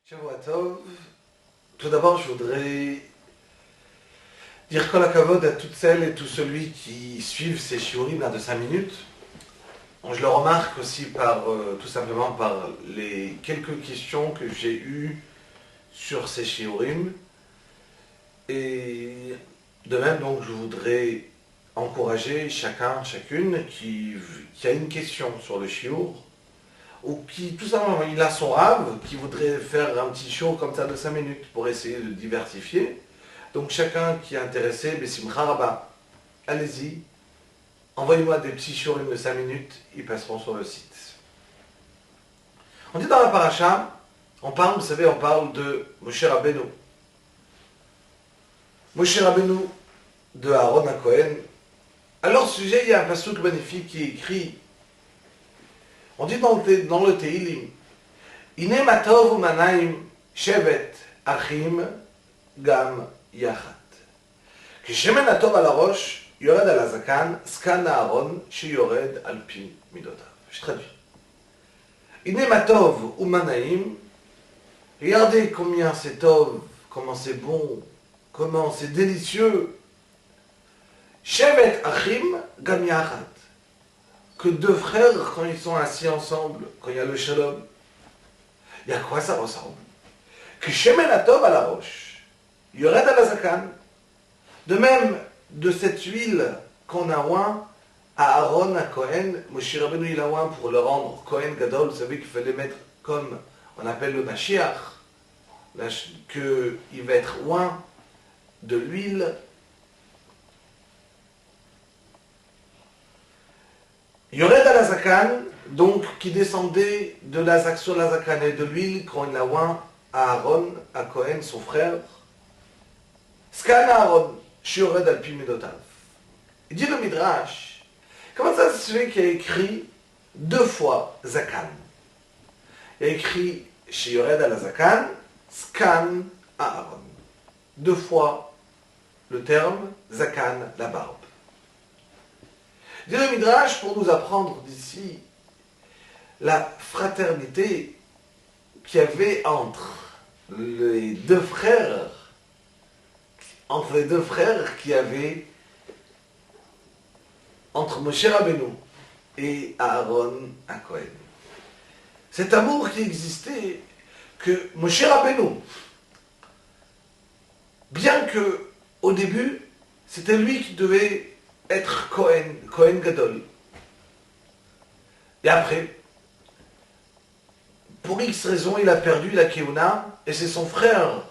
Shavua Tov. Tout d'abord, je voudrais dire kol hakavod à toutes celles et tous celui qui suivent ces shiurim là de 5 minutes. Je le remarque aussi tout simplement par les quelques questions que j'ai eues sur ces shiurim. Et de même, donc, je voudrais encourager chacune qui a une question sur le shiur, ou qui, tout simplement, il a son rave, qui voudrait faire un petit show comme ça de 5 minutes pour essayer de diversifier. Donc chacun qui est intéressé, Bessimcha Rabba, allez-y, envoyez-moi des petits shiurim de 5 minutes, ils passeront sur le site. On dit dans la paracha, on parle de Moshe Rabbeinu. Moshe Rabbeinu de Aaron à Cohen. Alors, ce sujet, il y a un passouk magnifique qui est écrit. On dit dans le Tehillim, Ine matov umanaim shevet achim gam yachat. כששמן הטוב על הראש, יורד על הזקן, זקן הארון, שיורד על פי מידותיו. Je traduis. Ine matov umanaim, regardez combien c'est tov, comment c'est bon, comment c'est délicieux. Shevet achim gam yachat. Que deux frères, quand ils sont assis ensemble, quand il y a le shalom, et à quoi ça ressemble? Que shemen atov à la roche, yored à la zakan. De même, de cette huile qu'on a oint à Aaron, à Cohen, Moshe Rabbeinu il a oint pour le rendre Cohen Gadol. Vous savez qu'il fallait mettre comme on appelle le Mashiach, qu'il va être oint de l'huile. Yored à la zakan, donc qui descendait de la sur la zakan et de l'huile qu'on a oint à Aaron, à Cohen, son frère. Skan Aaron, Shiored al pi midotav. Il dit le Midrash, comment ça se fait qu'il y a écrit 2 fois zakan? Il y a écrit Shiored à la zakan, Skan Aaron. 2 fois le terme zakan, la barbe. Dit le Midrash pour nous apprendre d'ici la fraternité qu'il y avait entre les deux frères qui avaient entre Moshe Rabbeinu et Aaron à Cohen. Cet amour qui existait, que Moshe Rabbeinu, bien que au début c'était lui qui devait être Cohen Gadol. Et après, pour X raison, il a perdu la Keuna, et c'est son frère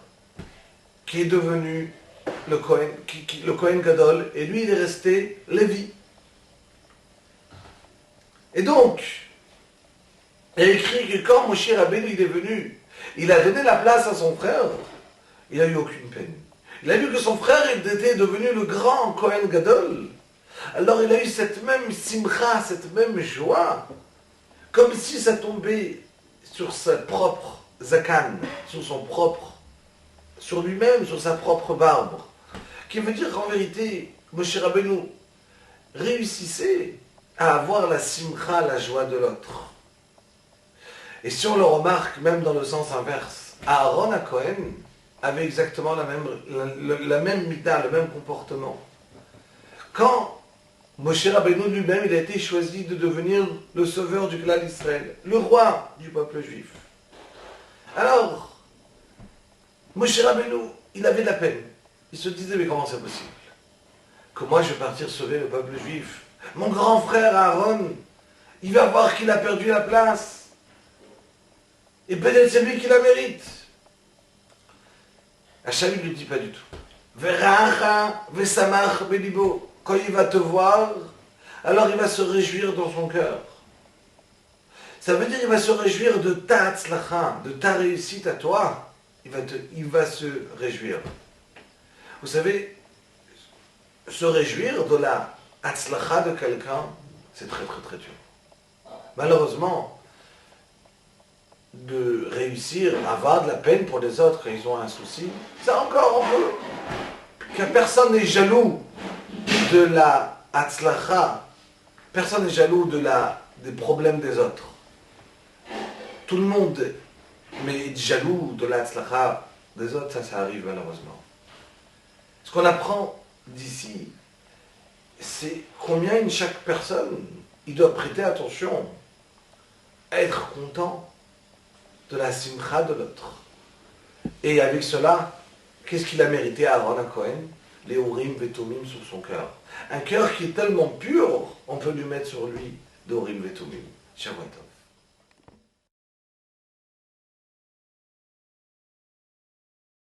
qui est devenu le Cohen Gadol, et lui il est resté Lévi. Et donc, il a écrit que quand Moshe Rabbeinu il est venu, il a donné la place à son frère, il n'a eu aucune peine. Il a vu que son frère était devenu le grand Cohen Gadol. Alors il a eu cette même simcha, cette même joie, comme si ça tombait sur sa propre zakan, sur lui-même, sur sa propre barbe. Qui veut dire qu'en vérité, Moshe Rabbeinu réussissait à avoir la simcha, la joie de l'autre. Et si on le remarque, même dans le sens inverse, Aaron à Cohen avait exactement la même mida, le même comportement. Quand Moshe Rabbeinu lui-même, il a été choisi de devenir le sauveur du clan d'Israël, le roi du peuple juif. Alors, Moshe Rabbeinu, il avait de la peine. Il se disait, mais comment c'est possible? Que moi je vais partir sauver le peuple juif? Mon grand frère Aaron, il va voir qu'il a perdu la place. Et peut-être c'est lui qui la mérite. Hachem ne lui dit pas du tout. Veracha vesamach belibo. Quand il va te voir, alors il va se réjouir dans son cœur. Ça veut dire qu'il va se réjouir de ta hatzlacha, de ta réussite à toi. Il va se réjouir. Vous savez, se réjouir de la hatzlacha de quelqu'un, c'est très très très dur. Malheureusement, de réussir à avoir de la peine pour les autres quand ils ont un souci, ça encore on peut. Que personne n'est jaloux de la hatzlacha, personne n'est jaloux des problèmes des autres. Tout le monde mais être jaloux de la tzlacha des autres, ça arrive malheureusement. Ce qu'on apprend d'ici, c'est combien chaque personne, il doit prêter attention, à être content de la simcha de l'autre. Et avec cela, qu'est-ce qu'il a mérité à Aaron Cohen? Les Urim Vetumim sur son cœur. Un cœur qui est tellement pur, on peut lui mettre sur lui de Urim Vetumim. Shabbat Tov.